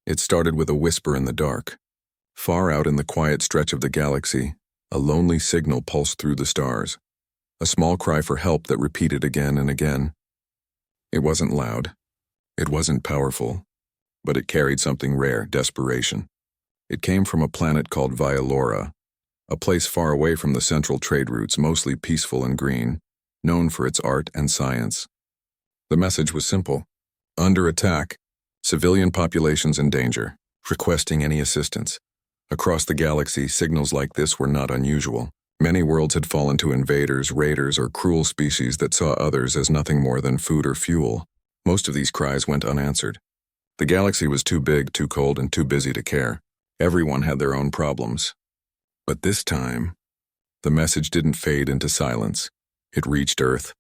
It started with a whisper in the dark. Far out in the quiet stretch of the galaxy, a lonely signal pulsed through the stars. A small cry for help that repeated again and again. It wasn't loud. It wasn't powerful. But it carried something rare, desperation. It came from a planet called Vialora, a place far away from the central trade routes, mostly peaceful and green, known for its art and science. The message was simple. Under attack, civilian populations in danger, requesting any assistance. Across the galaxy, signals like this were not unusual. Many worlds had fallen to invaders, raiders, or cruel species that saw others as nothing more than food or fuel. Most of these cries went unanswered. The galaxy was too big, too cold, and too busy to care. Everyone had their own problems. But this time, the message didn't fade into silence. It reached Earth.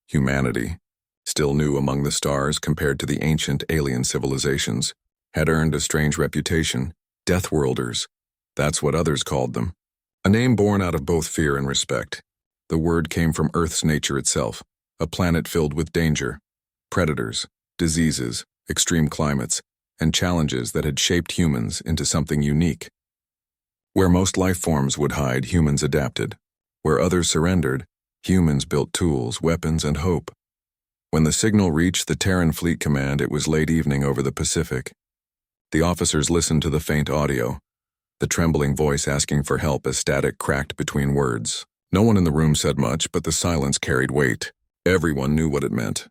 Humanity, still new among the stars compared to the ancient alien civilizations, had earned a strange reputation. Deathworlders. That's what others called them. A name born out of both fear and respect. The word came from Earth's nature itself, a planet filled with danger, predators, diseases, extreme climates, and challenges that had shaped humans into something unique. Where most life forms would hide, humans adapted. Where others surrendered, humans built tools, weapons, and hope. When the signal reached the Terran Fleet Command, it was late evening over the Pacific. The officers listened to the faint audio, the trembling voice asking for help as static cracked between words. No one in the room said much, but the silence carried weight. Everyone knew what it meant.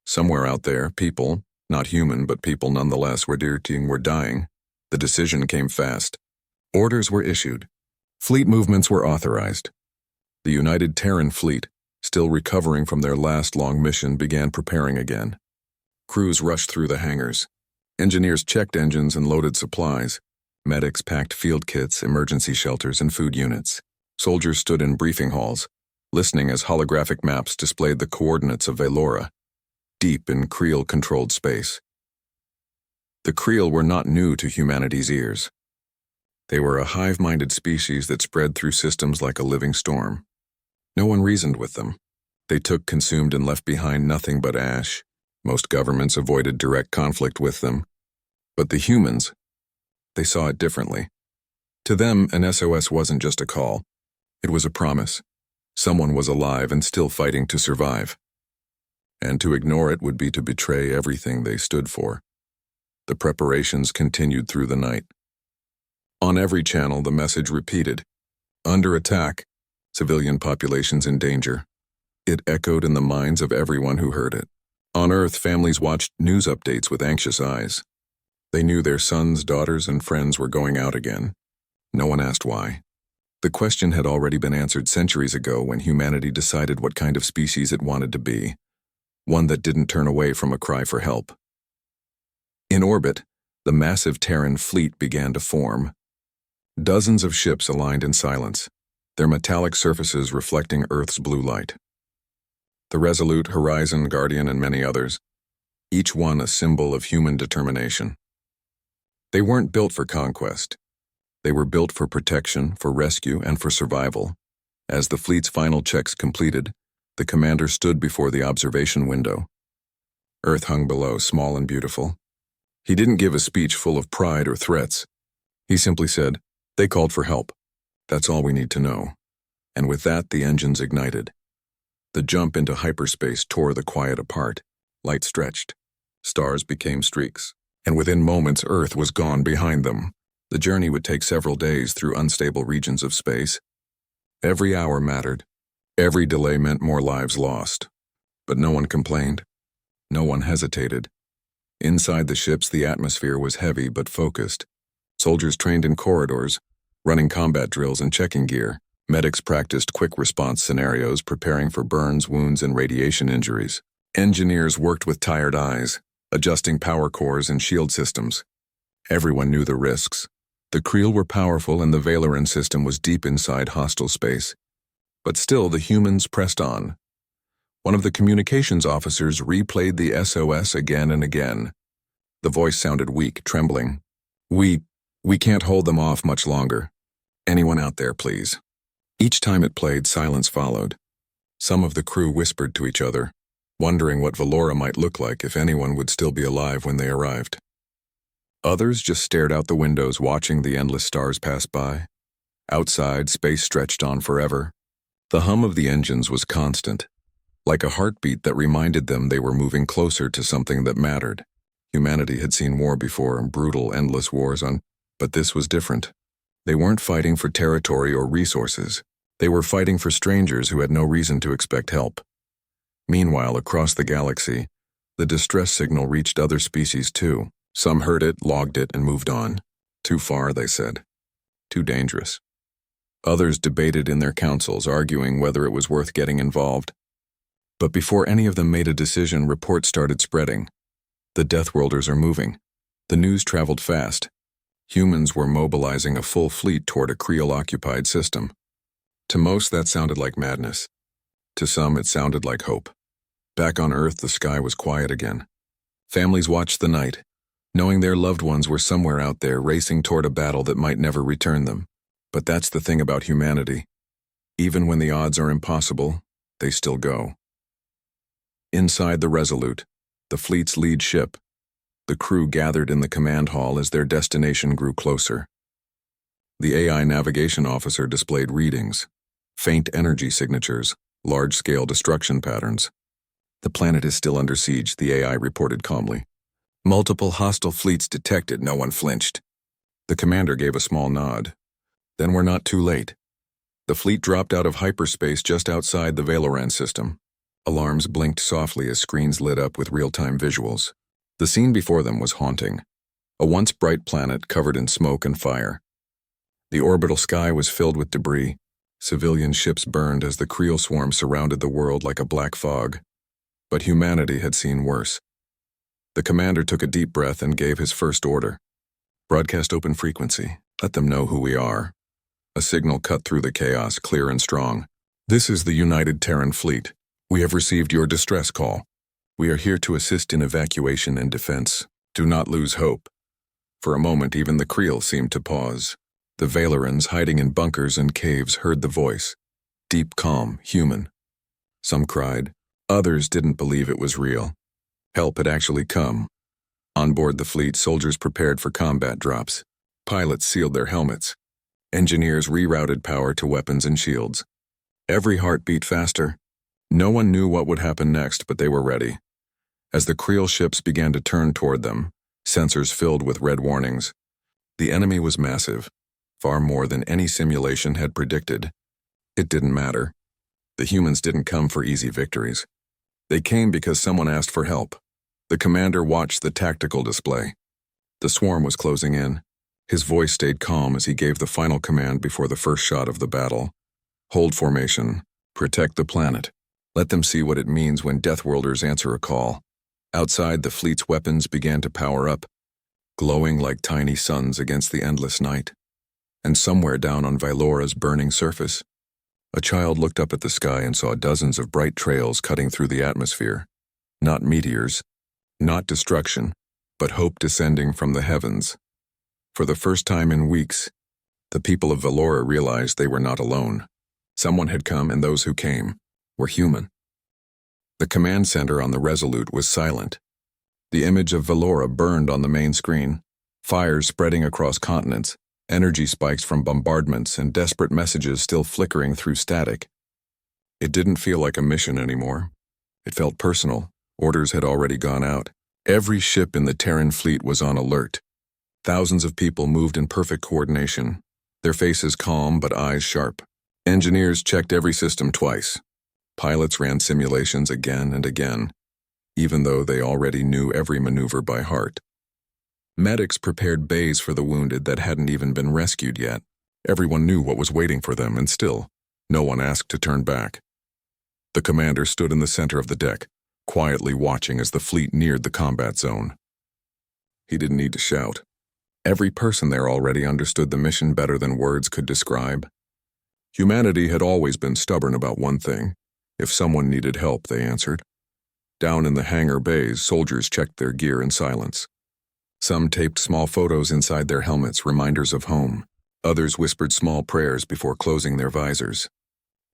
Somewhere out there, people, not human but people nonetheless, were dying. The decision came fast. Orders were issued. Fleet movements were authorized. The United Terran Fleet, still recovering from their last long mission, began preparing again. Crews rushed through the hangars. Engineers checked engines and loaded supplies. Medics packed field kits, emergency shelters, and food units. Soldiers stood in briefing halls, listening as holographic maps displayed the coordinates of Vialora, deep in Creel-controlled space. The Creel were not new to humanity's ears. They were a hive-minded species that spread through systems like a living storm. No one reasoned with them. They took, consumed, and left behind nothing but ash. Most governments avoided direct conflict with them. But the humans, they saw it differently. To them, an SOS wasn't just a call. It was a promise. Someone was alive and still fighting to survive. And to ignore it would be to betray everything they stood for. The preparations continued through the night. On every channel, the message repeated. Under attack, civilian populations in danger. It echoed in the minds of everyone who heard it. On Earth, families watched news updates with anxious eyes. They knew their sons, daughters, and friends were going out again. No one asked why. The question had already been answered centuries ago when humanity decided what kind of species it wanted to be. One that didn't turn away from a cry for help. In orbit, the massive Terran fleet began to form. Dozens of ships aligned in silence, their metallic surfaces reflecting Earth's blue light. The Resolute, Horizon, Guardian, and many others, each one a symbol of human determination. They weren't built for conquest. They were built for protection, for rescue, and for survival. As the fleet's final checks completed, the commander stood before the observation window. Earth hung below, small and beautiful. He didn't give a speech full of pride or threats. He simply said, "They called for help. That's all we need to know." And with that, the engines ignited. The jump into hyperspace tore the quiet apart. Light stretched. Stars became streaks. And within moments, Earth was gone behind them. The journey would take several days through unstable regions of space. Every hour mattered. Every delay meant more lives lost. But no one complained. No one hesitated. Inside the ships, the atmosphere was heavy but focused. Soldiers trained in corridors, running combat drills and checking gear. Medics practiced quick response scenarios, preparing for burns, wounds, and radiation injuries. Engineers worked with tired eyes, adjusting power cores and shield systems. Everyone knew the risks. The Creel were powerful and the Valoran system was deep inside hostile space. But still, the humans pressed on. One of the communications officers replayed the SOS again and again. The voice sounded weak, trembling. We can't hold them off much longer. Anyone out there, please." Each time it played, silence followed. Some of the crew whispered to each other, wondering what Vialora might look like if anyone would still be alive when they arrived. Others just stared out the windows watching the endless stars pass by. Outside, space stretched on forever. The hum of the engines was constant, like a heartbeat that reminded them they were moving closer to something that mattered. Humanity had seen war before, brutal, endless wars but this was different. They weren't fighting for territory or resources. They were fighting for strangers who had no reason to expect help. Meanwhile, across the galaxy, the distress signal reached other species too. Some heard it, logged it, and moved on. Too far, they said. Too dangerous. Others debated in their councils, arguing whether it was worth getting involved. But before any of them made a decision, reports started spreading. The Deathworlders are moving. The news traveled fast. Humans were mobilizing a full fleet toward a Creel-occupied system. To most, that sounded like madness. To some, it sounded like hope. Back on Earth, the sky was quiet again. Families watched the night, knowing their loved ones were somewhere out there racing toward a battle that might never return them. But that's the thing about humanity. Even when the odds are impossible, they still go. Inside the Resolute, the fleet's lead ship, the crew gathered in the command hall as their destination grew closer. The AI navigation officer displayed readings, faint energy signatures, large-scale destruction patterns. The planet is still under siege, the AI reported calmly. Multiple hostile fleets detected, no one flinched. The commander gave a small nod. Then we're not too late. The fleet dropped out of hyperspace just outside the Valoran system. Alarms blinked softly as screens lit up with real-time visuals. The scene before them was haunting. A once bright planet covered in smoke and fire. The orbital sky was filled with debris. Civilian ships burned as the Creel swarm surrounded the world like a black fog. But humanity had seen worse. The commander took a deep breath and gave his first order. Broadcast open frequency. Let them know who we are. A signal cut through the chaos, clear and strong. This is the United Terran Fleet. We have received your distress call. We are here to assist in evacuation and defense. Do not lose hope. For a moment, even the Creel seemed to pause. The Valorans, hiding in bunkers and caves, heard the voice. Deep calm, human. Some cried. Others didn't believe it was real. Help had actually come. On board the fleet, soldiers prepared for combat drops. Pilots sealed their helmets. Engineers rerouted power to weapons and shields. Every heart beat faster. No one knew what would happen next, but they were ready. As the Creel ships began to turn toward them, sensors filled with red warnings. The enemy was massive, far more than any simulation had predicted. It didn't matter. The humans didn't come for easy victories. They came because someone asked for help. The commander watched the tactical display. The swarm was closing in. His voice stayed calm as he gave the final command before the first shot of the battle. Hold formation. Protect the planet. Let them see what it means when Deathworlders answer a call. Outside, the fleet's weapons began to power up, glowing like tiny suns against the endless night. And somewhere down on Vylora's burning surface, a child looked up at the sky and saw dozens of bright trails cutting through the atmosphere. Not meteors, not destruction, but hope descending from the heavens. For the first time in weeks, the people of Vylora realized they were not alone. Someone had come, and those who came were human. The command center on the Resolute was silent. The image of Vylora burned on the main screen, fires spreading across continents, energy spikes from bombardments, and desperate messages still flickering through static. It didn't feel like a mission anymore. It felt personal. Orders had already gone out. Every ship in the Terran fleet was on alert. Thousands of people moved in perfect coordination, their faces calm but eyes sharp. Engineers checked every system twice. Pilots ran simulations again and again, even though they already knew every maneuver by heart. Medics prepared bays for the wounded that hadn't even been rescued yet. Everyone knew what was waiting for them, and still, no one asked to turn back. The commander stood in the center of the deck, quietly watching as the fleet neared the combat zone. He didn't need to shout. Every person there already understood the mission better than words could describe. Humanity had always been stubborn about one thing. If someone needed help, they answered. Down in the hangar bays, soldiers checked their gear in silence. Some taped small photos inside their helmets, reminders of home. Others whispered small prayers before closing their visors.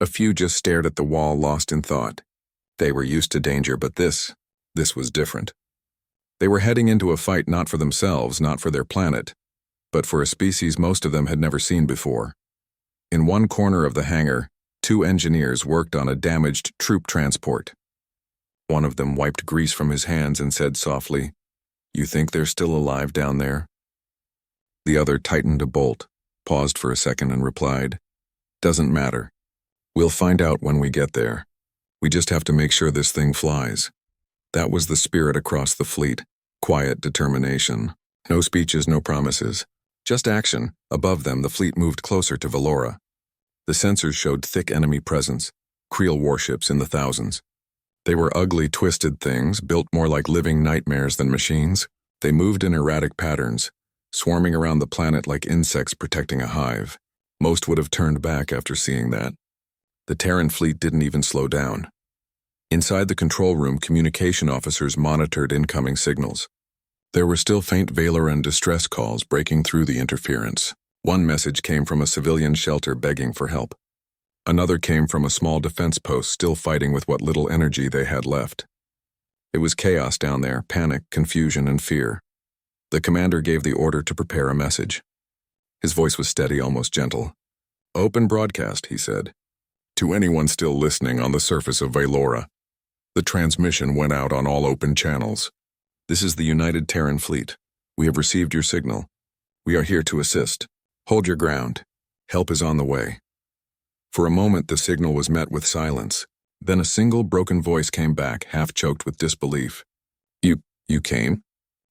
A few just stared at the wall, lost in thought. They were used to danger, but this was different. They were heading into a fight not for themselves, not for their planet, but for a species most of them had never seen before. In one corner of the hangar, 2 engineers worked on a damaged troop transport. One of them wiped grease from his hands and said softly, "You think they're still alive down there?" The other tightened a bolt, paused for a second and replied, "Doesn't matter. We'll find out when we get there. We just have to make sure this thing flies." That was the spirit across the fleet, quiet determination. No speeches, no promises. Just action. Above them, the fleet moved closer to Valora. The sensors showed thick enemy presence, Creel warships in the thousands. They were ugly, twisted things, built more like living nightmares than machines. They moved in erratic patterns, swarming around the planet like insects protecting a hive. Most would have turned back after seeing that. The Terran fleet didn't even slow down. Inside the control room, communication officers monitored incoming signals. There were still faint Valoran distress calls breaking through the interference. One message came from a civilian shelter begging for help. Another came from a small defense post still fighting with what little energy they had left. It was chaos down there, panic, confusion, and fear. The commander gave the order to prepare a message. His voice was steady, almost gentle. "Open broadcast," he said. "To anyone still listening on the surface of Valora. The transmission went out on all open channels. This is the United Terran Fleet. We have received your signal. We are here to assist. Hold your ground. Help is on the way." For a moment, the signal was met with silence. Then a single broken voice came back, half-choked with disbelief. You came?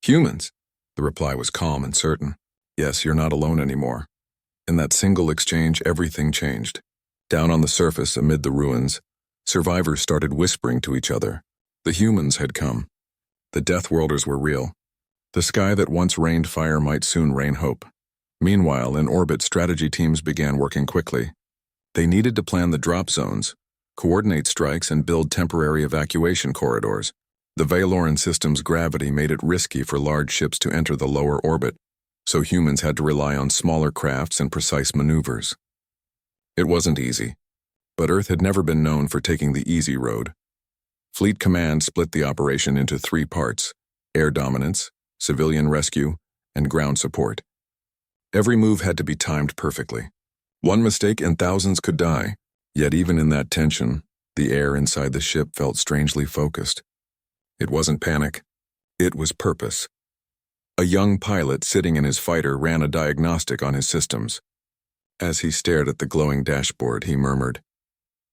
Humans." The reply was calm and certain. "Yes, you're not alone anymore." In that single exchange, everything changed. Down on the surface, amid the ruins, survivors started whispering to each other. The humans had come. The Deathworlders were real. The sky that once rained fire might soon rain hope. Meanwhile, in orbit, strategy teams began working quickly. They needed to plan the drop zones, coordinate strikes, and build temporary evacuation corridors. The Valoran system's gravity made it risky for large ships to enter the lower orbit, so humans had to rely on smaller crafts and precise maneuvers. It wasn't easy, but Earth had never been known for taking the easy road. Fleet Command split the operation into 3 parts: air dominance, civilian rescue, and ground support. Every move had to be timed perfectly. One mistake and thousands could die. Yet even in that tension, the air inside the ship felt strangely focused. It wasn't panic. It was purpose. A young pilot sitting in his fighter ran a diagnostic on his systems. As he stared at the glowing dashboard, he murmured,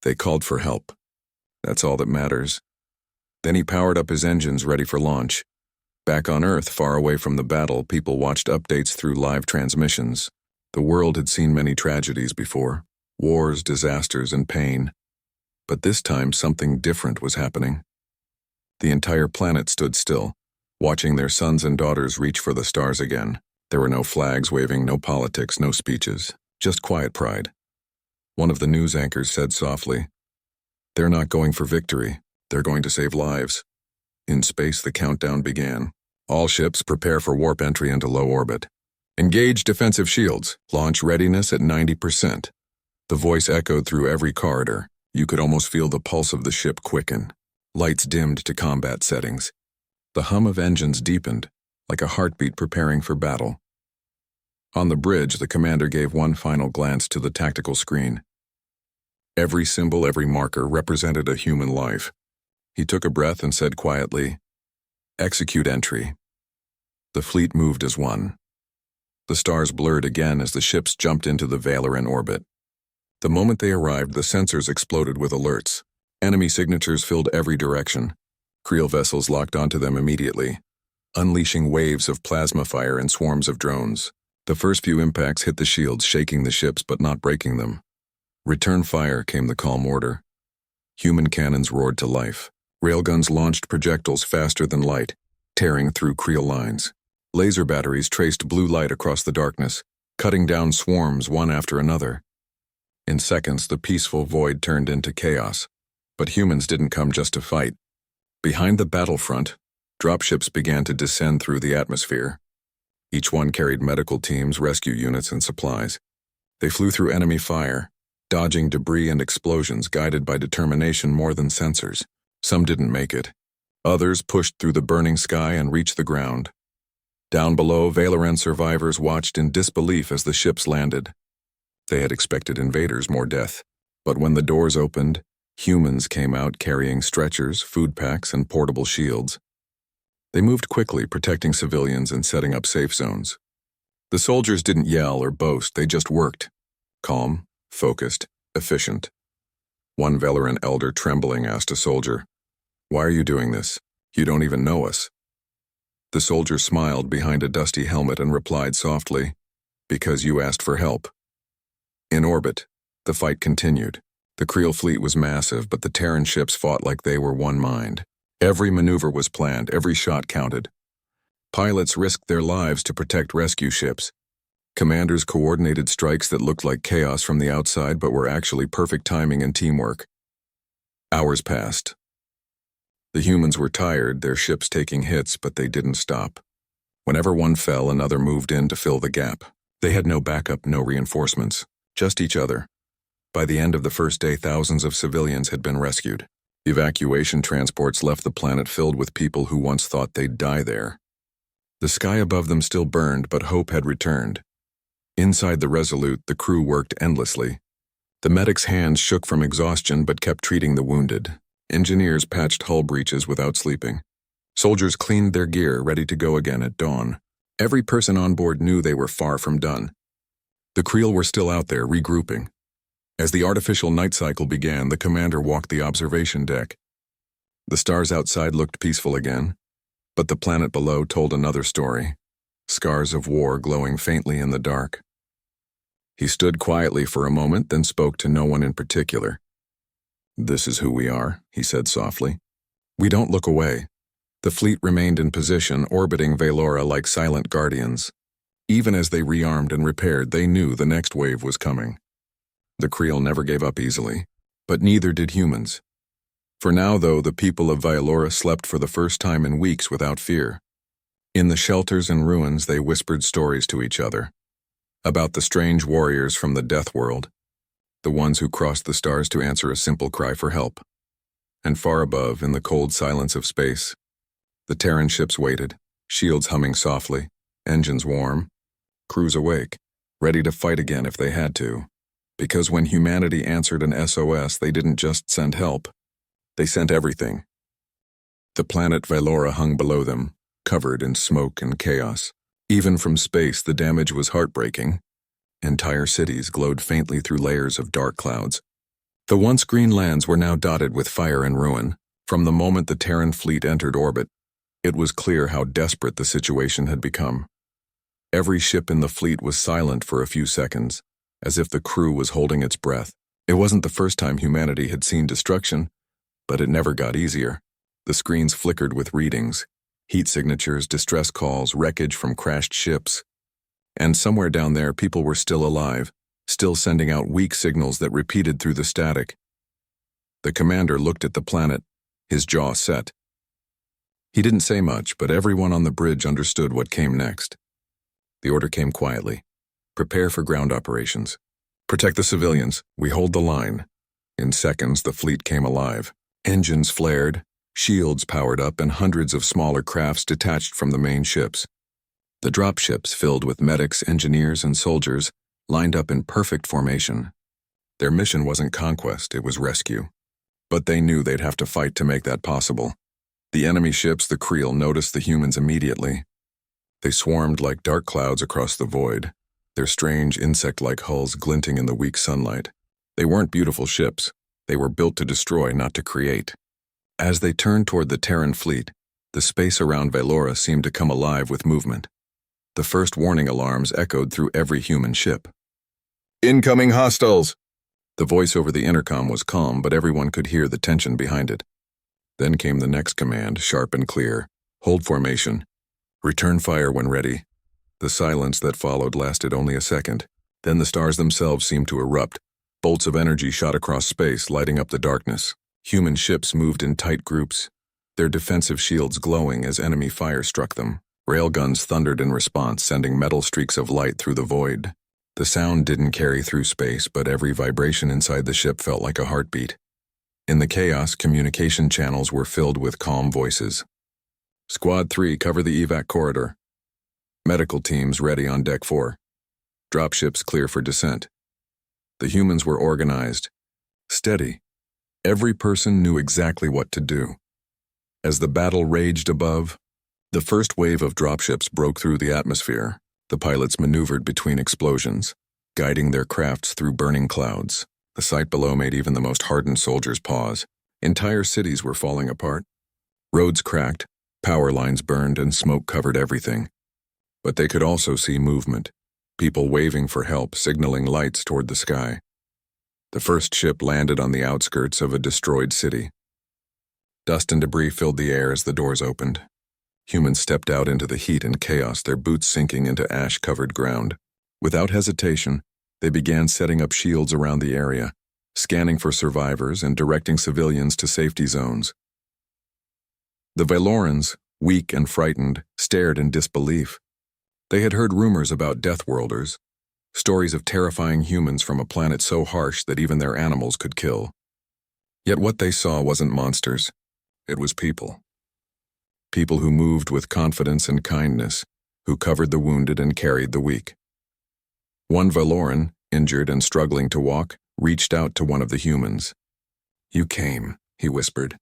"They called for help. That's all that matters." Then he powered up his engines ready for launch. Back on Earth, far away from the battle, people watched updates through live transmissions. The world had seen many tragedies before: wars, disasters, and pain. But this time, something different was happening. The entire planet stood still, watching their sons and daughters reach for the stars again. There were no flags waving, no politics, no speeches, just quiet pride. One of the news anchors said softly, "They're not going for victory. They're going to save lives." In space, the countdown began. All ships prepare for warp entry into low orbit. Engage defensive shields. Launch readiness at 90%. The voice echoed through every corridor. You could almost feel the pulse of the ship quicken. Lights dimmed to combat settings. The hum of engines deepened, like a heartbeat preparing for battle. On the bridge, the commander gave one final glance to the tactical screen. Every symbol, every marker represented a human life. He took a breath and said quietly, "Execute entry." The fleet moved as one. The stars blurred again as the ships jumped into the Valoran orbit. The moment they arrived, the sensors exploded with alerts. Enemy signatures filled every direction. Creel vessels locked onto them immediately, unleashing waves of plasma fire and swarms of drones. The first few impacts hit the shields, shaking the ships but not breaking them. "Return fire," came the calm order. Human cannons roared to life. Railguns launched projectiles faster than light, tearing through Creel lines. Laser batteries traced blue light across the darkness, cutting down swarms one after another. In seconds, the peaceful void turned into chaos. But humans didn't come just to fight. Behind the battlefront, dropships began to descend through the atmosphere. Each one carried medical teams, rescue units, and supplies. They flew through enemy fire, dodging debris and explosions, guided by determination more than sensors. Some didn't make it. Others pushed through the burning sky and reached the ground. Down below, Valoran survivors watched in disbelief as the ships landed. They had expected invaders, more death. But when the doors opened, humans came out carrying stretchers, food packs, and portable shields. They moved quickly, protecting civilians and setting up safe zones. The soldiers didn't yell or boast, they just worked. Calm, focused, efficient. One Valoran elder, trembling, asked a soldier, "Why are you doing this? You don't even know us." The soldier smiled behind a dusty helmet and replied softly, "Because you asked for help." In orbit, the fight continued. The Creel fleet was massive, but the Terran ships fought like they were one mind. Every maneuver was planned, every shot counted. Pilots risked their lives to protect rescue ships. Commanders coordinated strikes that looked like chaos from the outside but were actually perfect timing and teamwork. Hours passed. The humans were tired, their ships taking hits, but they didn't stop. Whenever one fell, another moved in to fill the gap. They had no backup, no reinforcements, just each other. By the end of the first day, thousands of civilians had been rescued. Evacuation transports left the planet filled with people who once thought they'd die there. The sky above them still burned, but hope had returned. Inside the Resolute, the crew worked endlessly. The medics' hands shook from exhaustion but kept treating the wounded. Engineers patched hull breaches without sleeping. Soldiers cleaned their gear, ready to go again at dawn. Every person on board knew they were far from done. The Creel were still out there, regrouping. As the artificial night cycle began, the commander walked the observation deck. The stars outside looked peaceful again, but the planet below told another story, scars of war glowing faintly in the dark. He stood quietly for a moment, then spoke to no one in particular. "This is who we are," he said softly. "We don't look away." The fleet remained in position, orbiting Valora like silent guardians. Even as they rearmed and repaired, they knew the next wave was coming. The Creel never gave up easily, but neither did humans. For now, though, the people of Valora slept for the first time in weeks without fear. In the shelters and ruins, they whispered stories to each other. About the strange warriors from the Deathworld, the ones who crossed the stars to answer a simple cry for help. And far above, in the cold silence of space, the Terran ships waited, shields humming softly, engines warm, crews awake, ready to fight again if they had to. Because when humanity answered an SOS, they didn't just send help, they sent everything. The planet Valora hung below them, covered in smoke and chaos. Even from space, the damage was heartbreaking. Entire cities glowed faintly through layers of dark clouds. The once green lands were now dotted with fire and ruin. From the moment the Terran fleet entered orbit, it was clear how desperate the situation had become. Every ship in the fleet was silent for a few seconds, as if the crew was holding its breath. It wasn't the first time humanity had seen destruction, but it never got easier. The screens flickered with readings, heat signatures, distress calls, wreckage from crashed ships. And somewhere down there, people were still alive, still sending out weak signals that repeated through the static. The commander looked at the planet, his jaw set. He didn't say much, but everyone on the bridge understood what came next. The order came quietly. Prepare for ground operations. Protect the civilians. We hold the line. In seconds, the fleet came alive. Engines flared, shields powered up, and hundreds of smaller crafts detached from the main ships. The dropships, filled with medics, engineers, and soldiers, lined up in perfect formation. Their mission wasn't conquest, it was rescue. But they knew they'd have to fight to make that possible. The enemy ships, the Creel, noticed the humans immediately. They swarmed like dark clouds across the void, their strange insect-like hulls glinting in the weak sunlight. They weren't beautiful ships. They were built to destroy, not to create. As they turned toward the Terran fleet, the space around Valora seemed to come alive with movement. The first warning alarms echoed through every human ship. "Incoming hostiles!" The voice over the intercom was calm, but everyone could hear the tension behind it. Then came the next command, sharp and clear. "Hold formation. Return fire when ready." The silence that followed lasted only a second. Then the stars themselves seemed to erupt. Bolts of energy shot across space, lighting up the darkness. Human ships moved in tight groups, their defensive shields glowing as enemy fire struck them. Railguns thundered in response, sending metal streaks of light through the void. The sound didn't carry through space, but every vibration inside the ship felt like a heartbeat. In the chaos, communication channels were filled with calm voices. Squad 3, cover the evac corridor. Medical teams ready on Deck 4. Dropships clear for descent. The humans were organized, steady. Every person knew exactly what to do. As the battle raged above, the first wave of dropships broke through the atmosphere. The pilots maneuvered between explosions, guiding their crafts through burning clouds. The sight below made even the most hardened soldiers pause. Entire cities were falling apart. Roads cracked, power lines burned, and smoke covered everything. But they could also see movement, people waving for help, signaling lights toward the sky. The first ship landed on the outskirts of a destroyed city. Dust and debris filled the air as the doors opened. Humans stepped out into the heat and chaos, their boots sinking into ash-covered ground. Without hesitation, they began setting up shields around the area, scanning for survivors and directing civilians to safety zones. The Valorans, weak and frightened, stared in disbelief. They had heard rumors about Deathworlders, stories of terrifying humans from a planet so harsh that even their animals could kill. Yet what they saw wasn't monsters. It was people. People who moved with confidence and kindness, who covered the wounded and carried the weak. One Valoran, injured and struggling to walk, reached out to one of the humans. "You came," he whispered.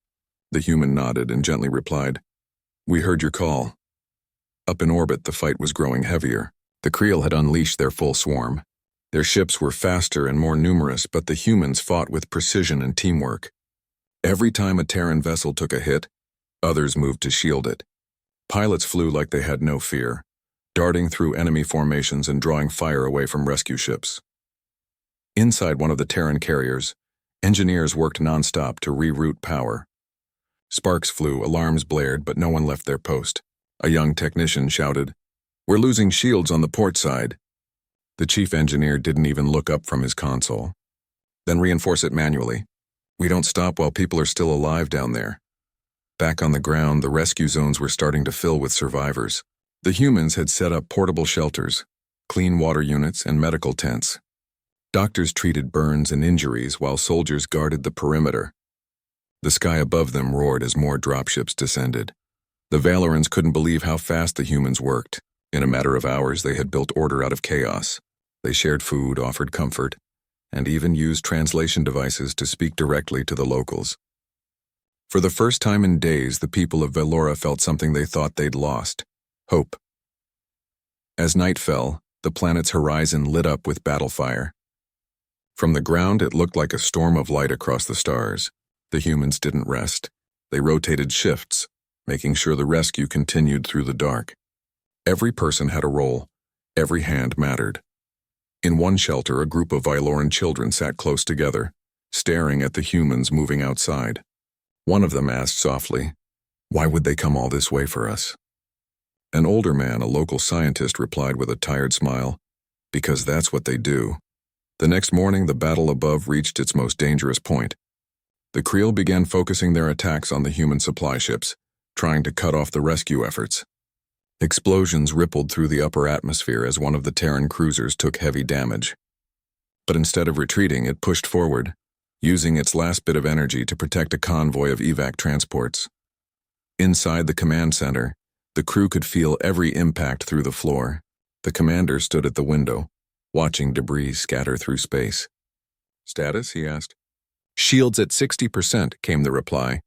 The human nodded and gently replied, "We heard your call." Up in orbit, the fight was growing heavier. The Creel had unleashed their full swarm. Their ships were faster and more numerous, but the humans fought with precision and teamwork. Every time a Terran vessel took a hit, others moved to shield it. Pilots flew like they had no fear, darting through enemy formations and drawing fire away from rescue ships. Inside one of the Terran carriers, engineers worked nonstop to reroute power. Sparks flew, alarms blared, but no one left their post. A young technician shouted, "We're losing shields on the port side." The chief engineer didn't even look up from his console. "Then reinforce it manually. We don't stop while people are still alive down there." Back on the ground, the rescue zones were starting to fill with survivors. The humans had set up portable shelters, clean water units, and medical tents. Doctors treated burns and injuries while soldiers guarded the perimeter. The sky above them roared as more dropships descended. The Valorans couldn't believe how fast the humans worked. In a matter of hours, they had built order out of chaos. They shared food, offered comfort, and even used translation devices to speak directly to the locals. For the first time in days, the people of Valora felt something they thought they'd lost: hope. As night fell, the planet's horizon lit up with battle fire. From the ground, it looked like a storm of light across the stars. The humans didn't rest. They rotated shifts, making sure the rescue continued through the dark. Every person had a role. Every hand mattered. In one shelter, a group of Vyloran children sat close together, staring at the humans moving outside. One of them asked softly, "Why would they come all this way for us?" An older man, a local scientist, replied with a tired smile, "Because that's what they do." The next morning, the battle above reached its most dangerous point. The Creel began focusing their attacks on the human supply ships, trying to cut off the rescue efforts. Explosions rippled through the upper atmosphere as one of the Terran cruisers took heavy damage. But instead of retreating, it pushed forward, using its last bit of energy to protect a convoy of evac transports. Inside the command center, the crew could feel every impact through the floor. The commander stood at the window, watching debris scatter through space. "Status?" he asked. "Shields at 60%, came the reply.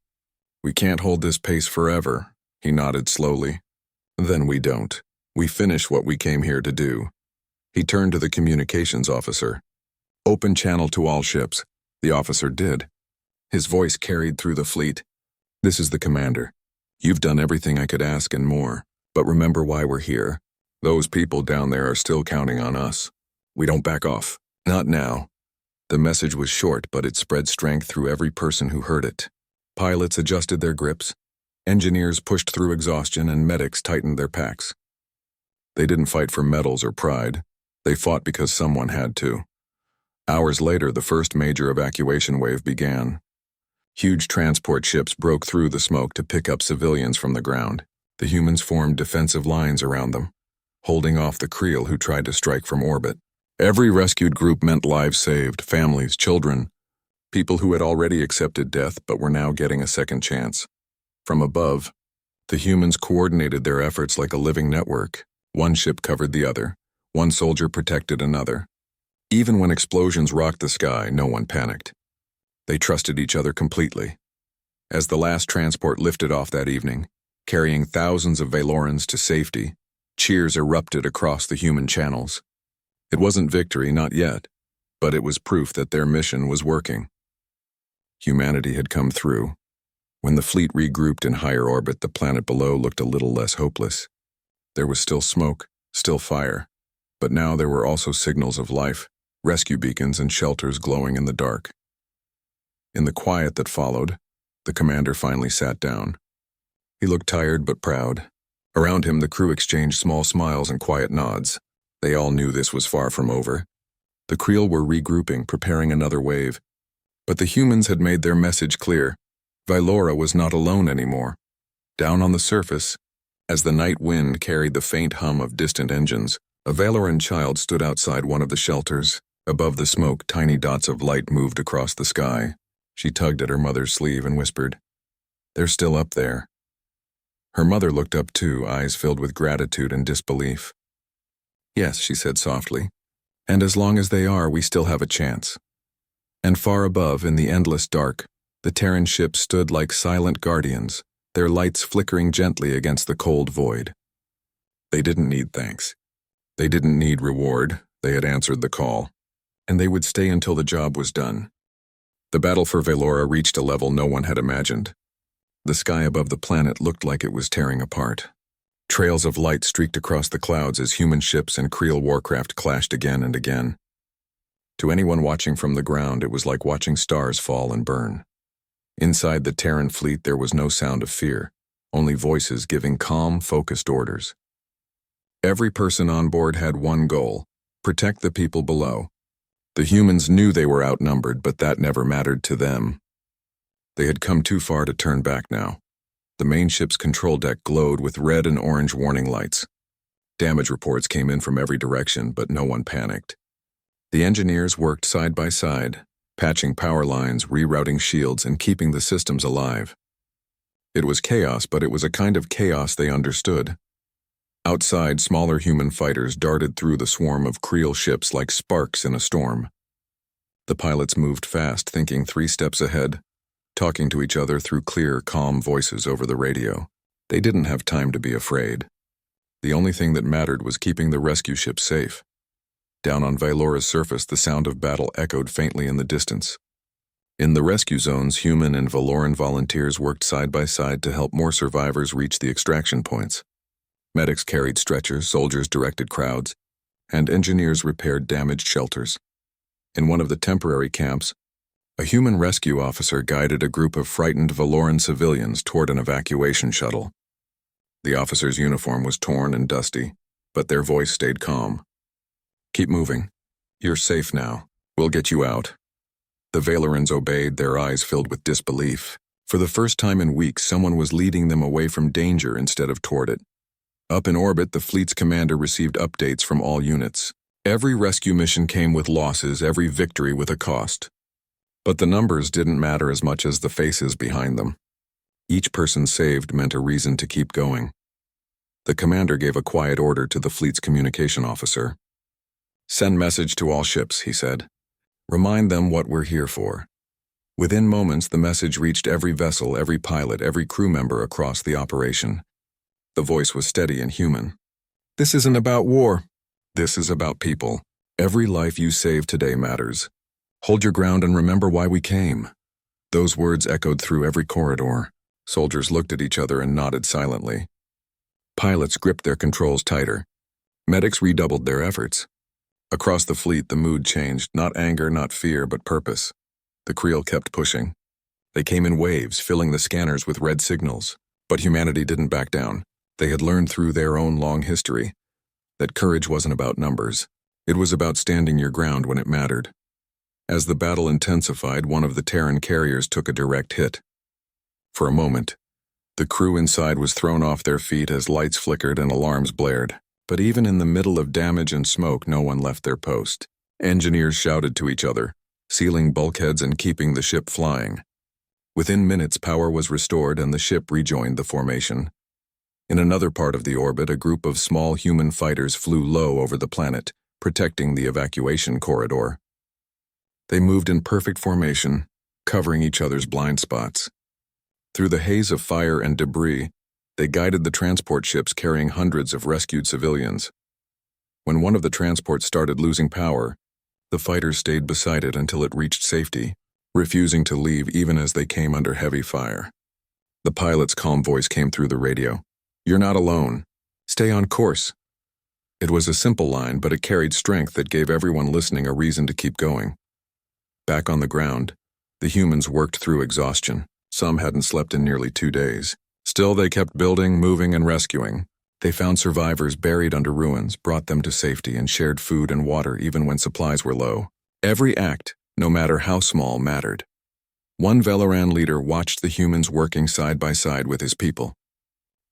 "We can't hold this pace forever," he nodded slowly. "Then we don't. We finish what we came here to do." He turned to the communications officer. "Open channel to all ships." The officer did. His voice carried through the fleet. "This is the commander. You've done everything I could ask and more. But remember why we're here. Those people down there are still counting on us. We don't back off. Not now." The message was short, but it spread strength through every person who heard it. Pilots adjusted their grips. Engineers pushed through exhaustion, and medics tightened their packs. They didn't fight for medals or pride. They fought because someone had to. Hours later, the first major evacuation wave began. Huge transport ships broke through the smoke to pick up civilians from the ground. The humans formed defensive lines around them, holding off the Creel who tried to strike from orbit. Every rescued group meant lives saved, families, children. People who had already accepted death but were now getting a second chance. From above, the humans coordinated their efforts like a living network. One ship covered the other. One soldier protected another. Even when explosions rocked the sky, no one panicked. They trusted each other completely. As the last transport lifted off that evening, carrying thousands of Valorans to safety, cheers erupted across the human channels. It wasn't victory, not yet, but it was proof that their mission was working. Humanity had come through. When the fleet regrouped in higher orbit, the planet below looked a little less hopeless. There was still smoke, still fire, but now there were also signals of life, rescue beacons and shelters glowing in the dark. In the quiet that followed, the commander finally sat down. He looked tired but proud. Around him, the crew exchanged small smiles and quiet nods. They all knew this was far from over. The Creel were regrouping, preparing another wave. But the humans had made their message clear. Vylora was not alone anymore. Down on the surface, as the night wind carried the faint hum of distant engines, a Valoran child stood outside one of the shelters. Above the smoke, tiny dots of light moved across the sky. She tugged at her mother's sleeve and whispered, "They're still up there." Her mother looked up too, eyes filled with gratitude and disbelief. "Yes," she said softly, "and as long as they are, we still have a chance." And far above, in the endless dark, the Terran ships stood like silent guardians, their lights flickering gently against the cold void. They didn't need thanks. They didn't need reward. They had answered the call, and they would stay until the job was done. The battle for Vylora reached a level no one had imagined. The sky above the planet looked like it was tearing apart. Trails of light streaked across the clouds as human ships and Creel warcraft clashed again and again. To anyone watching from the ground, it was like watching stars fall and burn. Inside the Terran fleet, there was no sound of fear, only voices giving calm, focused orders. Every person on board had one goal: protect the people below. The humans knew they were outnumbered, but that never mattered to them. They had come too far to turn back now. The main ship's control deck glowed with red and orange warning lights. Damage reports came in from every direction, but no one panicked. The engineers worked side by side, patching power lines, rerouting shields, and keeping the systems alive. It was chaos, but it was a kind of chaos they understood. Outside, smaller human fighters darted through the swarm of Creel ships like sparks in a storm. The pilots moved fast, thinking 3 steps ahead, talking to each other through clear, calm voices over the radio. They didn't have time to be afraid. The only thing that mattered was keeping the rescue ship safe. Down on Vylora's surface, the sound of battle echoed faintly in the distance. In the rescue zones, human and Valoran volunteers worked side by side to help more survivors reach the extraction points. Medics carried stretchers, soldiers directed crowds, and engineers repaired damaged shelters. In one of the temporary camps, a human rescue officer guided a group of frightened Valoran civilians toward an evacuation shuttle. The officer's uniform was torn and dusty, but their voice stayed calm. "Keep moving. You're safe now. We'll get you out." The Valorans obeyed, their eyes filled with disbelief. For the first time in weeks, someone was leading them away from danger instead of toward it. Up in orbit, the fleet's commander received updates from all units. Every rescue mission came with losses, every victory with a cost. But the numbers didn't matter as much as the faces behind them. Each person saved meant a reason to keep going. The commander gave a quiet order to the fleet's communication officer. "Send message to all ships," he said. "Remind them what we're here for." Within moments, the message reached every vessel, every pilot, every crew member across the operation. The voice was steady and human. "This isn't about war. This is about people. Every life you save today matters. Hold your ground and remember why we came." Those words echoed through every corridor. Soldiers looked at each other and nodded silently. Pilots gripped their controls tighter. Medics redoubled their efforts. Across the fleet, the mood changed, not anger, not fear, but purpose. The Creel kept pushing. They came in waves, filling the scanners with red signals. But humanity didn't back down. They had learned through their own long history that courage wasn't about numbers. It was about standing your ground when it mattered. As the battle intensified, one of the Terran carriers took a direct hit. For a moment, the crew inside was thrown off their feet as lights flickered and alarms blared. But even in the middle of damage and smoke, no one left their post. Engineers shouted to each other. sealing bulkheads and keeping the ship flying. Within minutes, power was restored and the ship rejoined the formation. In another part of the orbit, a group of small human fighters flew low over the planet, protecting the evacuation corridor. They moved in perfect formation, covering each other's blind spots. Through the haze of fire and debris, they guided the transport ships carrying hundreds of rescued civilians. When one of the transports started losing power, the fighters stayed beside it until it reached safety, refusing to leave even as they came under heavy fire. The pilot's calm voice came through the radio. "You're not alone. Stay on course." It was a simple line, but it carried strength that gave everyone listening a reason to keep going. Back on the ground, the humans worked through exhaustion. Some hadn't slept in nearly 2 days. Still, they kept building, moving, and rescuing. They found survivors buried under ruins, brought them to safety, and shared food and water even when supplies were low. Every act, no matter how small, mattered. One Valoran leader watched the humans working side by side with his people.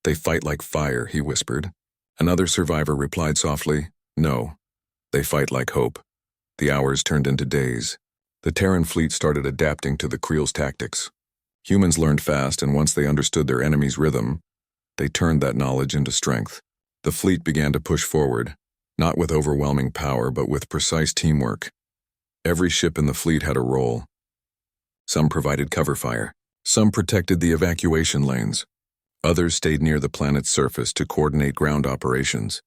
"They fight like fire," he whispered. Another survivor replied softly, "No, they fight like hope." The hours turned into days. The Terran fleet started adapting to the Creel's tactics. Humans learned fast, and once they understood their enemy's rhythm, they turned that knowledge into strength. The fleet began to push forward, not with overwhelming power, but with precise teamwork. Every ship in the fleet had a role. Some provided cover fire. Some protected the evacuation lanes. Others stayed near the planet's surface to coordinate ground operations.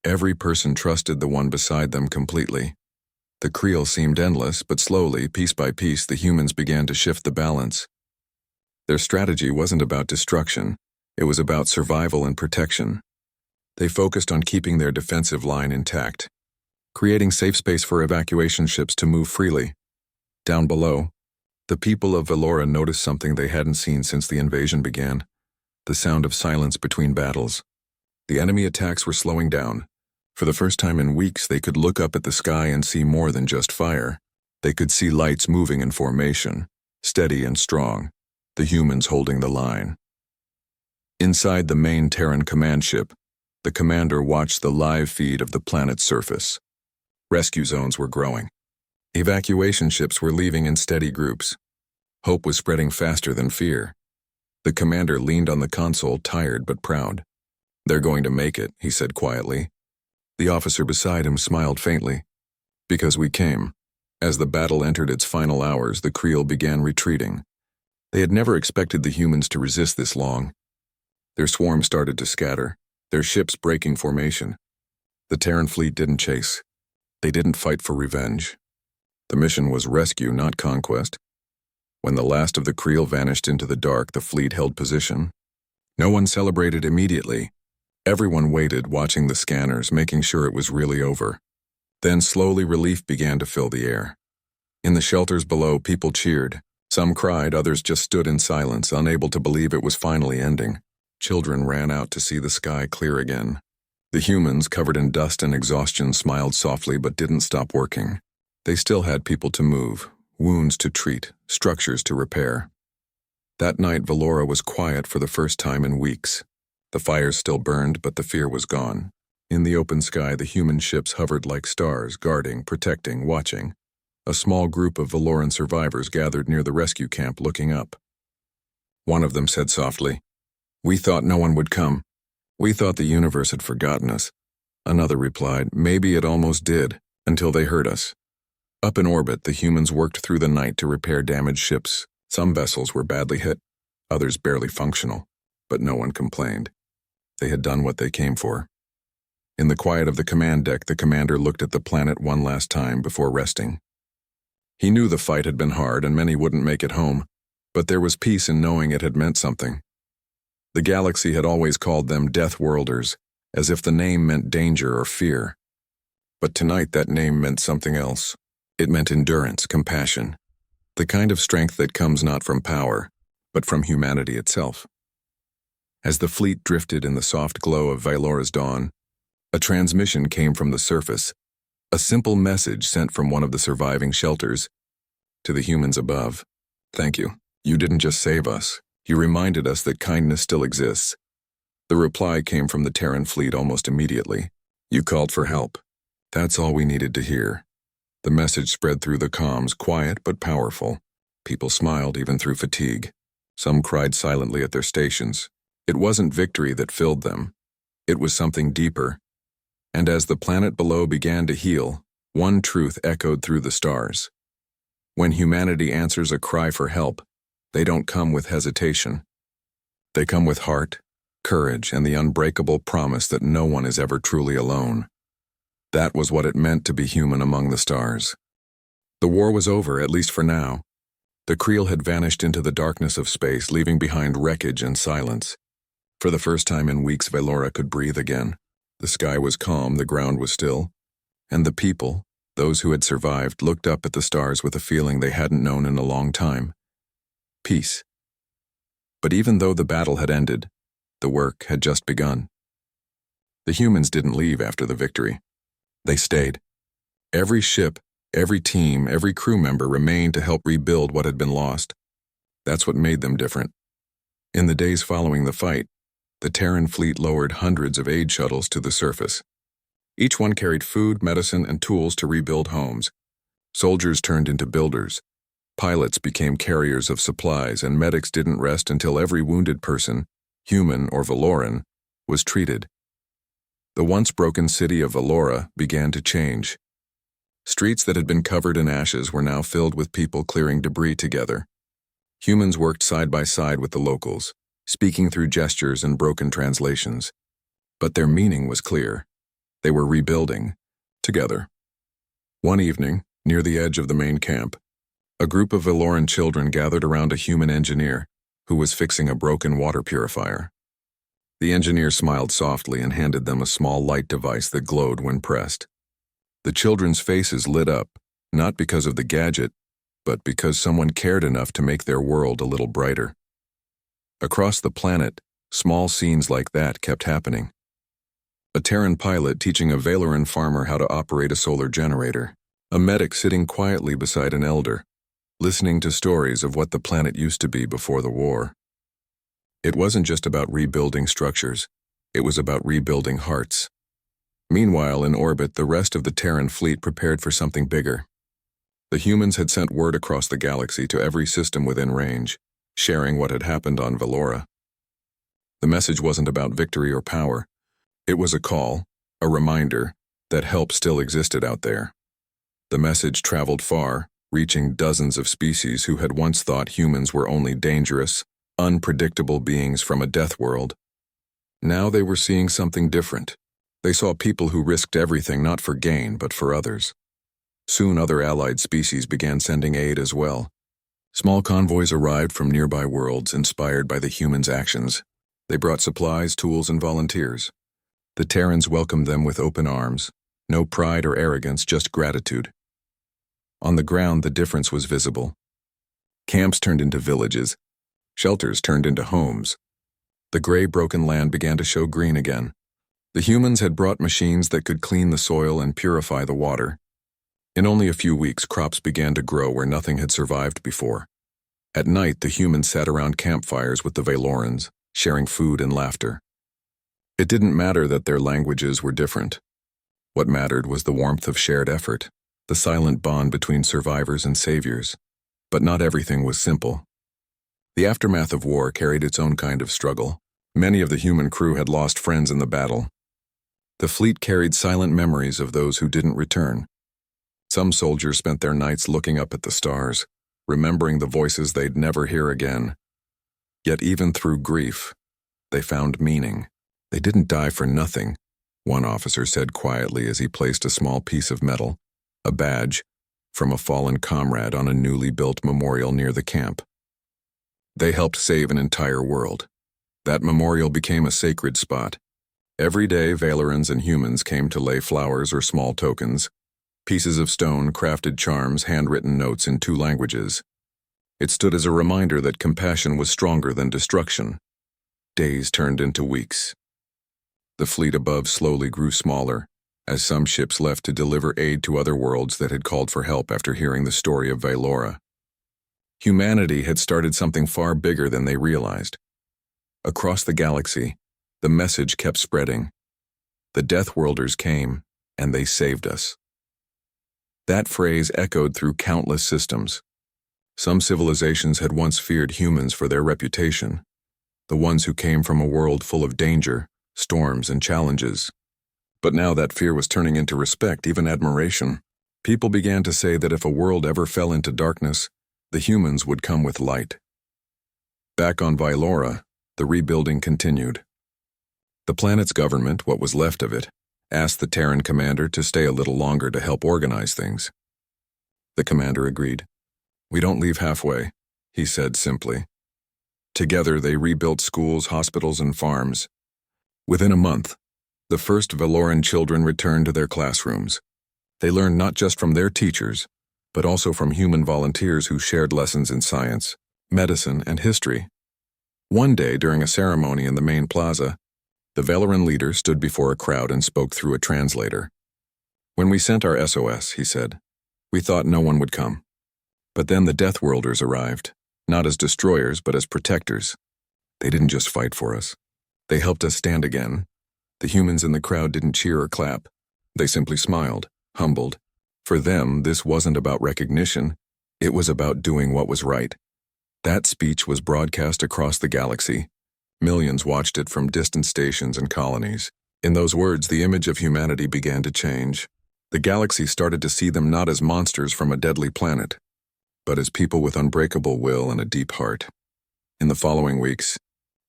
Every person trusted the one beside them completely. The Creel seemed endless, but slowly, piece by piece, the humans began to shift the balance. Their strategy wasn't about destruction. It was about survival and protection. They focused on keeping their defensive line intact, creating safe space for evacuation ships to move freely. Down below, the people of Valora noticed something they hadn't seen since the invasion began: the sound of silence between battles. The enemy attacks were slowing down. For the first time in weeks, they could look up at the sky and see more than just fire. They could see lights moving in formation, steady and strong, the humans holding the line. Inside the main Terran command ship, the commander watched the live feed of the planet's surface. Rescue zones were growing. Evacuation ships were leaving in steady groups. Hope was spreading faster than fear. The commander leaned on the console, tired but proud. "They're going to make it," he said quietly. The officer beside him smiled faintly. "Because we came." As the battle entered its final hours, the Creel began retreating. They had never expected the humans to resist this long. Their swarm started to scatter, their ships breaking formation. The Terran fleet didn't chase. They didn't fight for revenge. The mission was rescue, not conquest. When the last of the Creel vanished into the dark, the fleet held position. No one celebrated immediately. Everyone waited, watching the scanners, making sure it was really over. Then slowly relief began to fill the air. In the shelters below, people cheered. Some cried, others just stood in silence, unable to believe it was finally ending. Children ran out to see the sky clear again. The humans, covered in dust and exhaustion, smiled softly but didn't stop working. They still had people to move, wounds to treat, structures to repair. That night, Valora was quiet for the first time in weeks. The fires still burned, but the fear was gone. In the open sky, the human ships hovered like stars, guarding, protecting, watching. A small group of Valoran survivors gathered near the rescue camp, looking up. One of them said softly, "We thought no one would come. We thought the universe had forgotten us." Another replied, "Maybe it almost did, until they heard us." Up in orbit, the humans worked through the night to repair damaged ships. Some vessels were badly hit, others barely functional, but no one complained. They had done what they came for. In the quiet of the command deck, the commander looked at the planet one last time before resting. He knew the fight had been hard and many wouldn't make it home, but there was peace in knowing it had meant something. The galaxy had always called them Deathworlders, as if the name meant danger or fear. But tonight that name meant something else. It meant endurance, compassion, the kind of strength that comes not from power, but from humanity itself. As the fleet drifted in the soft glow of Valora's dawn, a transmission came from the surface, a simple message sent from one of the surviving shelters. To the humans above, "Thank you. You didn't just save us. You reminded us that kindness still exists." The reply came from the Terran fleet almost immediately. "You called for help. That's all we needed to hear." The message spread through the comms, quiet but powerful. People smiled even through fatigue. Some cried silently at their stations. It wasn't victory that filled them. It was something deeper. And as the planet below began to heal, one truth echoed through the stars. When humanity answers a cry for help, they don't come with hesitation. They come with heart, courage, and the unbreakable promise that no one is ever truly alone. That was what it meant to be human among the stars. The war was over, at least for now. The Creel had vanished into the darkness of space, leaving behind wreckage and silence. For the first time in weeks, Velora could breathe again. The sky was calm, the ground was still, and the people, those who had survived, looked up at the stars with a feeling they hadn't known in a long time. Peace. But even though the battle had ended, the work had just begun. The humans didn't leave after the victory. They stayed. Every ship, every team, every crew member remained to help rebuild what had been lost. That's what made them different. In the days following the fight, the Terran fleet lowered hundreds of aid shuttles to the surface. Each one carried food, medicine, and tools to rebuild homes. Soldiers turned into builders. Pilots became carriers of supplies, and medics didn't rest until every wounded person, human or Veloran, was treated. The once broken city of Velora began to change. Streets that had been covered in ashes were now filled with people clearing debris together. Humans worked side by side with the locals, speaking through gestures and broken translations. But their meaning was clear. They were rebuilding, together. One evening, near the edge of the main camp, a group of Veloran children gathered around a human engineer who was fixing a broken water purifier. The engineer smiled softly and handed them a small light device that glowed when pressed. The children's faces lit up, not because of the gadget, but because someone cared enough to make their world a little brighter. Across the planet, small scenes like that kept happening. A Terran pilot teaching a Veloran farmer how to operate a solar generator. A medic sitting quietly beside an elder, listening to stories of what the planet used to be before the war. It wasn't just about rebuilding structures, it was about rebuilding hearts. Meanwhile, in orbit, the rest of the Terran fleet prepared for something bigger. The humans had sent word across the galaxy to every system within range, sharing what had happened on Velora. The message wasn't about victory or power. It was a call, a reminder, that help still existed out there. The message traveled far, reaching dozens of species who had once thought humans were only dangerous, unpredictable beings from a death world. Now they were seeing something different. They saw people who risked everything not for gain but for others. Soon other allied species began sending aid as well. Small convoys arrived from nearby worlds inspired by the humans' actions. They brought supplies, tools, and volunteers. The Terrans welcomed them with open arms. No pride or arrogance, just gratitude. On the ground, the difference was visible. Camps turned into villages. Shelters turned into homes. The gray, broken land began to show green again. The humans had brought machines that could clean the soil and purify the water. In only a few weeks, crops began to grow where nothing had survived before. At night, the humans sat around campfires with the Velorans, sharing food and laughter. It didn't matter that their languages were different. What mattered was the warmth of shared effort, the silent bond between survivors and saviors. But not everything was simple. The aftermath of war carried its own kind of struggle. Many of the human crew had lost friends in the battle. The fleet carried silent memories of those who didn't return. Some soldiers spent their nights looking up at the stars, remembering the voices they'd never hear again. Yet even through grief, they found meaning. They didn't die for nothing, one officer said quietly as he placed a small piece of metal, a badge, from a fallen comrade on a newly built memorial near the camp. They helped save an entire world. That memorial became a sacred spot. Every day, Velorans and humans came to lay flowers or small tokens, pieces of stone, crafted charms, handwritten notes in 2 languages. It stood as a reminder that compassion was stronger than destruction. Days turned into weeks. The fleet above slowly grew smaller, as some ships left to deliver aid to other worlds that had called for help after hearing the story of Velora. Humanity had started something far bigger than they realized. Across the galaxy, the message kept spreading. The Deathworlders came, and they saved us. That phrase echoed through countless systems. Some civilizations had once feared humans for their reputation, the ones who came from a world full of danger, storms, and challenges. But now that fear was turning into respect, even admiration. People began to say that if a world ever fell into darkness, the humans would come with light. Back on Vylora, the rebuilding continued. The planet's government, what was left of it, asked the Terran commander to stay a little longer to help organize things. The commander agreed. "We don't leave halfway," he said simply. Together they rebuilt schools, hospitals, and farms. Within a month, the first Vyloran children returned to their classrooms. They learned not just from their teachers, but also from human volunteers who shared lessons in science, medicine, and history. One day, during a ceremony in the main plaza, the Vyloran leader stood before a crowd and spoke through a translator. "When we sent our SOS," he said, "we thought no one would come. But then the Deathworlders arrived, not as destroyers but as protectors. They didn't just fight for us. They helped us stand again. The humans in the crowd didn't cheer or clap. They simply smiled, humbled. For them, this wasn't about recognition. It was about doing what was right." That speech was broadcast across the galaxy. Millions watched it from distant stations and colonies. In those words, the image of humanity began to change. The galaxy started to see them not as monsters from a deadly planet, but as people with unbreakable will and a deep heart. In the following weeks,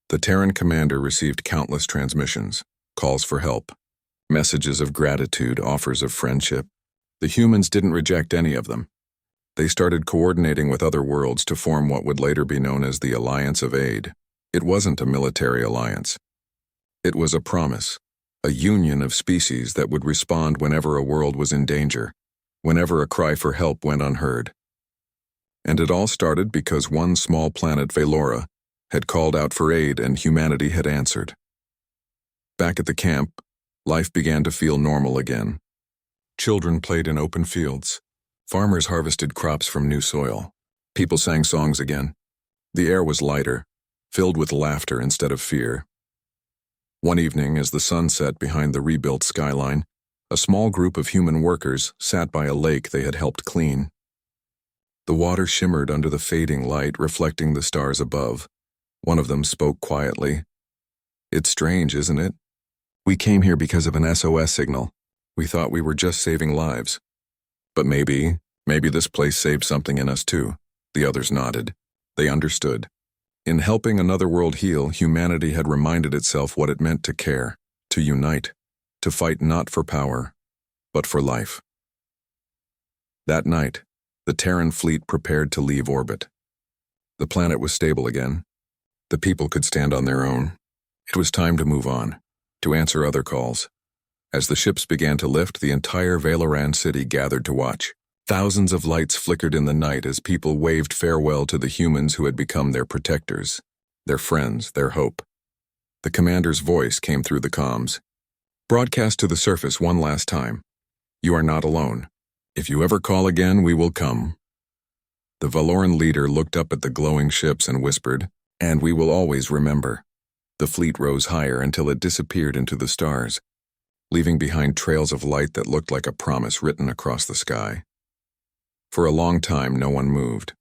the Terran commander received countless transmissions, calls for help, messages of gratitude, offers of friendship. The humans didn't reject any of them. They started coordinating with other worlds to form what would later be known as the Alliance of Aid. It wasn't a military alliance. It was a promise, a union of species that would respond whenever a world was in danger, whenever a cry for help went unheard. And it all started because one small planet, Vylora, had called out for aid and humanity had answered. Back at the camp, life began to feel normal again. Children played in open fields. Farmers harvested crops from new soil. People sang songs again. The air was lighter, filled with laughter instead of fear. One evening, as the sun set behind the rebuilt skyline, a small group of human workers sat by a lake they had helped clean. The water shimmered under the fading light, reflecting the stars above. One of them spoke quietly. "It's strange, isn't it? We came here because of an SOS signal. We thought we were just saving lives. But maybe this place saved something in us too." The others nodded. They understood. In helping another world heal, humanity had reminded itself what it meant to care, to unite, to fight not for power, but for life. That night, the Terran fleet prepared to leave orbit. The planet was stable again. The people could stand on their own. It was time to move on, to answer other calls. As the ships began to lift, the entire Vyloran city gathered to watch. Thousands of lights flickered in the night as people waved farewell to the humans who had become their protectors, their friends, their hope. The commander's voice came through the comms. "Broadcast to the surface one last time. You are not alone. If you ever call again, we will come." The Vyloran leader looked up at the glowing ships and whispered, "And we will always remember." The fleet rose higher until it disappeared into the stars, leaving behind trails of light that looked like a promise written across the sky. For a long time, no one moved.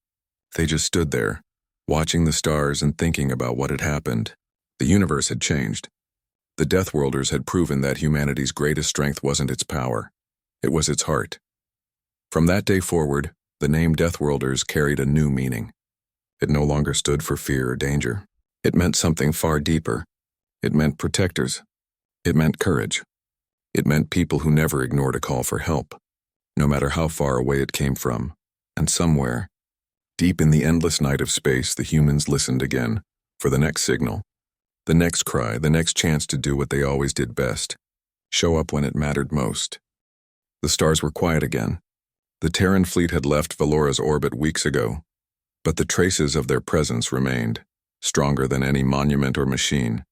They just stood there, watching the stars and thinking about what had happened. The universe had changed. The Deathworlders had proven that humanity's greatest strength wasn't its power. It was its heart. From that day forward, the name Deathworlders carried a new meaning. It no longer stood for fear or danger. It meant something far deeper. It meant protectors. It meant courage. It meant people who never ignored a call for help, no matter how far away it came from. And somewhere, deep in the endless night of space, the humans listened again for the next signal, the next cry, the next chance to do what they always did best, show up when it mattered most. The stars were quiet again. The Terran fleet had left Vylora's orbit weeks ago, but the traces of their presence remained, stronger than any monument or machine.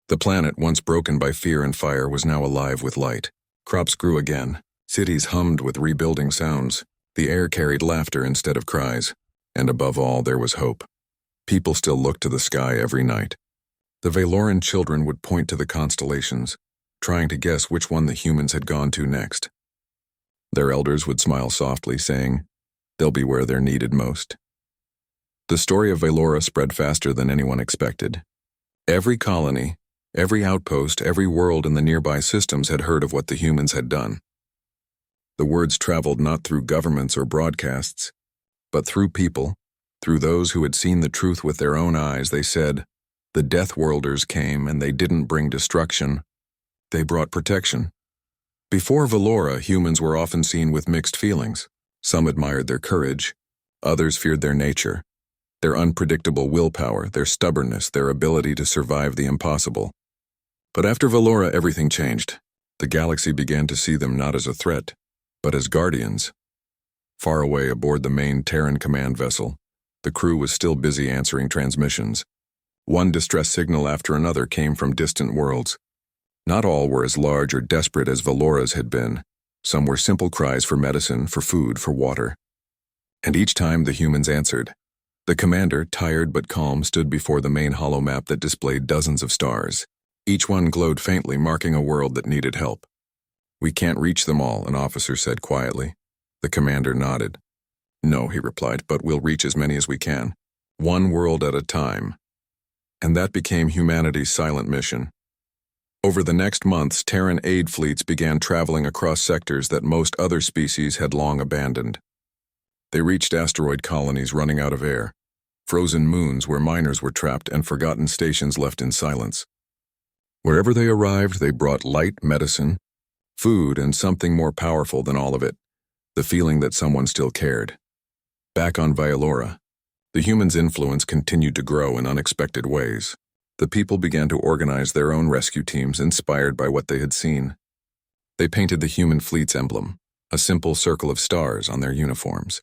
The planet, once broken by fear and fire, was now alive with light. Crops grew again. Cities hummed with rebuilding sounds. The air carried laughter instead of cries. And above all, there was hope. People still looked to the sky every night. The Vyloran children would point to the constellations, trying to guess which one the humans had gone to next. Their elders would smile softly, saying, "They'll be where they're needed most." The story of Valora spread faster than anyone expected. Every colony, every outpost, every world in the nearby systems had heard of what the humans had done. The words traveled not through governments or broadcasts, but through people, through those who had seen the truth with their own eyes. They said, "The Deathworlders came and they didn't bring destruction. They brought protection." Before Valora, humans were often seen with mixed feelings. Some admired their courage, others feared their nature, their unpredictable willpower, their stubbornness, their ability to survive the impossible. But after Valora, everything changed. The galaxy began to see them not as a threat, but as guardians. Far away aboard the main Terran command vessel, the crew was still busy answering transmissions. One distress signal after another came from distant worlds. Not all were as large or desperate as Valora's had been. Some were simple cries for medicine, for food, for water. And each time the humans answered. The commander, tired but calm, stood before the main holomap that displayed dozens of stars. Each one glowed faintly, marking a world that needed help. "We can't reach them all," an officer said quietly. The commander nodded. "No," he replied, "but we'll reach as many as we can. One world at a time." And that became humanity's silent mission. Over the next months, Terran aid fleets began traveling across sectors that most other species had long abandoned. They reached asteroid colonies running out of air, frozen moons where miners were trapped, and forgotten stations left in silence. Wherever they arrived, they brought light, medicine, food, and something more powerful than all of it, the feeling that someone still cared. Back on Valora, the humans' influence continued to grow in unexpected ways. The people began to organize their own rescue teams inspired by what they had seen. They painted the human fleet's emblem, a simple circle of stars, on their uniforms.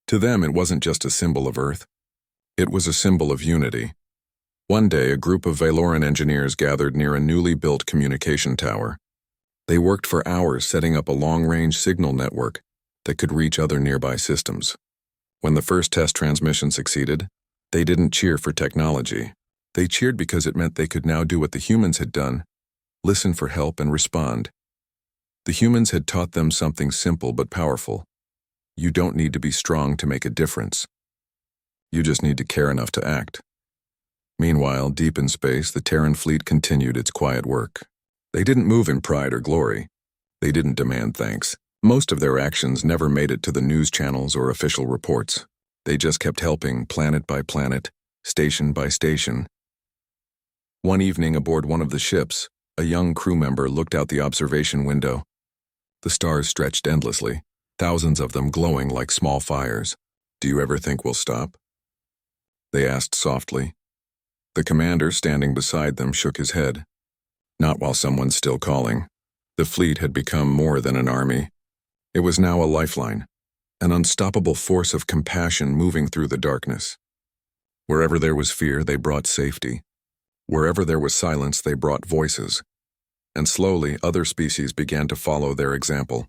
To them, it wasn't just a symbol of Earth. It was a symbol of unity. One day, a group of Valoran engineers gathered near a newly built communication tower. They worked for hours setting up a long-range signal network that could reach other nearby systems. When the first test transmission succeeded, they didn't cheer for technology. They cheered because it meant they could now do what the humans had done: listen for help and respond. The humans had taught them something simple but powerful. You don't need to be strong to make a difference. You just need to care enough to act. Meanwhile, deep in space, the Terran fleet continued its quiet work. They didn't move in pride or glory. They didn't demand thanks. Most of their actions never made it to the news channels or official reports. They just kept helping, planet by planet, station by station. One evening aboard one of the ships, a young crew member looked out the observation window. The stars stretched endlessly, thousands of them glowing like small fires. "Do you ever think we'll stop?" they asked softly. The commander, standing beside them, shook his head. Not while someone's still calling. The fleet had become more than an army. It was now a lifeline, an unstoppable force of compassion moving through the darkness. Wherever there was fear, they brought safety. Wherever there was silence, they brought voices. And slowly, other species began to follow their example.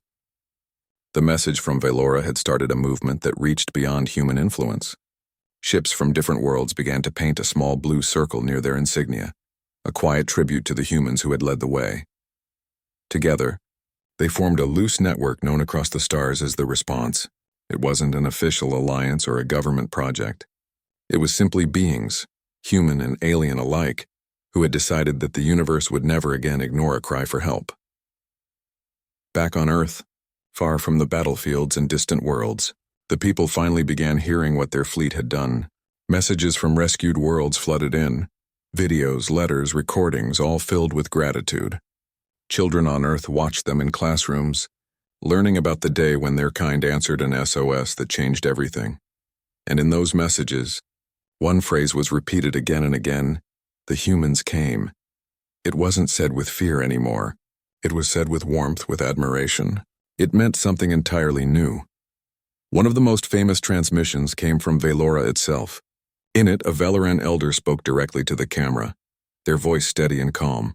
The message from Valora had started a movement that reached beyond human influence. Ships from different worlds began to paint a small blue circle near their insignia, a quiet tribute to the humans who had led the way. Together, they formed a loose network known across the stars as the Response. It wasn't an official alliance or a government project. It was simply beings, human and alien alike, who had decided that the universe would never again ignore a cry for help. Back on Earth, far from the battlefields and distant worlds, the people finally began hearing what their fleet had done. Messages from rescued worlds flooded in. Videos, letters, recordings, all filled with gratitude. Children on Earth watched them in classrooms, learning about the day when their kind answered an SOS that changed everything. And in those messages, one phrase was repeated again and again: "The humans came." It wasn't said with fear anymore. It was said with warmth, with admiration. It meant something entirely new. One of the most famous transmissions came from Valora itself. In it, a Valoran elder spoke directly to the camera, their voice steady and calm.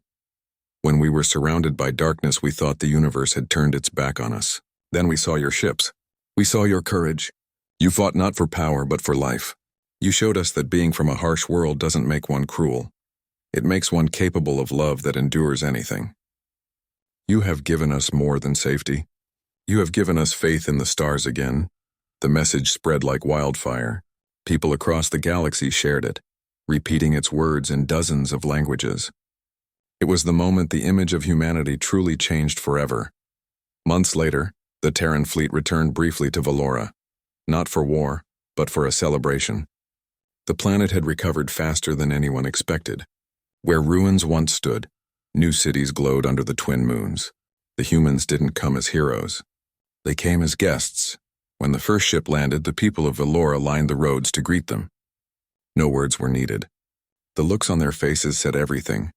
"When we were surrounded by darkness, we thought the universe had turned its back on us. Then we saw your ships. We saw your courage. You fought not for power, but for life. You showed us that being from a harsh world doesn't make one cruel. It makes one capable of love that endures anything. You have given us more than safety. You have given us faith in the stars again. The message spread like wildfire. People across the galaxy shared it, repeating its words in dozens of languages. It was the moment the image of humanity truly changed forever. Months later, the Terran fleet returned briefly to Valora, not for war, but for a celebration. The planet had recovered faster than anyone expected. Where ruins once stood, new cities glowed under the twin moons. The humans didn't come as heroes. They came as guests. When the first ship landed, the people of Valora lined the roads to greet them. No words were needed. The looks on their faces said everything.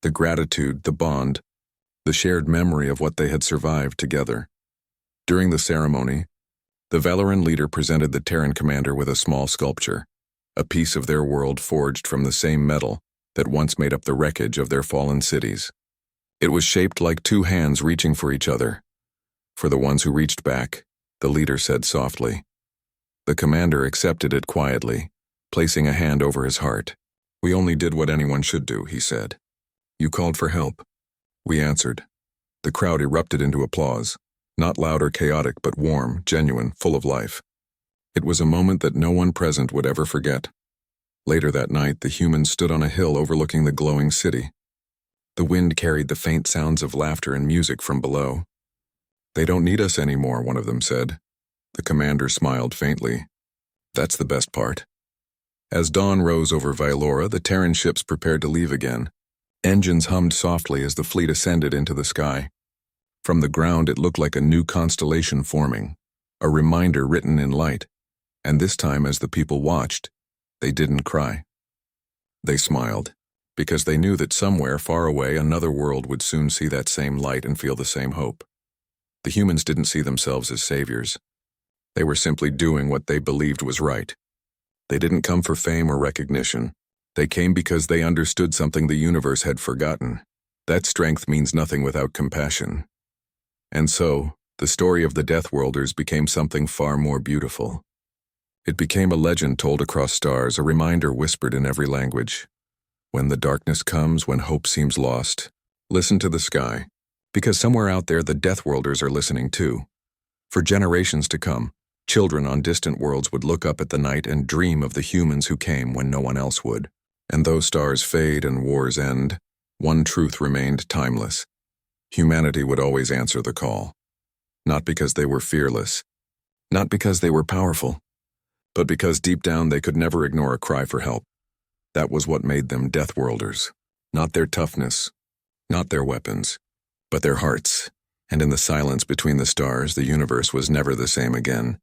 The gratitude, the bond, the shared memory of what they had survived together. During the ceremony, the Valoran leader presented the Terran commander with a small sculpture, a piece of their world forged from the same metal that once made up the wreckage of their fallen cities. It was shaped like two hands reaching for each other. For the ones who reached back, the leader said softly. The commander accepted it quietly, placing a hand over his heart. "We only did what anyone should do," he said. "You called for help." We answered. The crowd erupted into applause, not loud or chaotic, but warm, genuine, full of life. It was a moment that no one present would ever forget. Later that night, the humans stood on a hill overlooking the glowing city. The wind carried the faint sounds of laughter and music from below. "They don't need us anymore," one of them said. The commander smiled faintly. "That's the best part." As dawn rose over Valora, the Terran ships prepared to leave again. Engines hummed softly as the fleet ascended into the sky. From the ground, it looked like a new constellation forming, a reminder written in light. And this time, as the people watched, they didn't cry. They smiled, because they knew that somewhere far away another world would soon see that same light and feel the same hope. The humans didn't see themselves as saviors. They were simply doing what they believed was right. They didn't come for fame or recognition. They came because they understood something the universe had forgotten. That strength means nothing without compassion. And so, the story of the Deathworlders became something far more beautiful. It became a legend told across stars, a reminder whispered in every language. When the darkness comes, when hope seems lost, listen to the sky, because somewhere out there the Deathworlders are listening too. For generations to come, children on distant worlds would look up at the night and dream of the humans who came when no one else would. And though stars fade and wars end, one truth remained timeless. Humanity would always answer the call. Not because they were fearless, not because they were powerful, but because deep down they could never ignore a cry for help. That was what made them Deathworlders. Not their toughness, not their weapons, but their hearts. And in the silence between the stars, the universe was never the same again.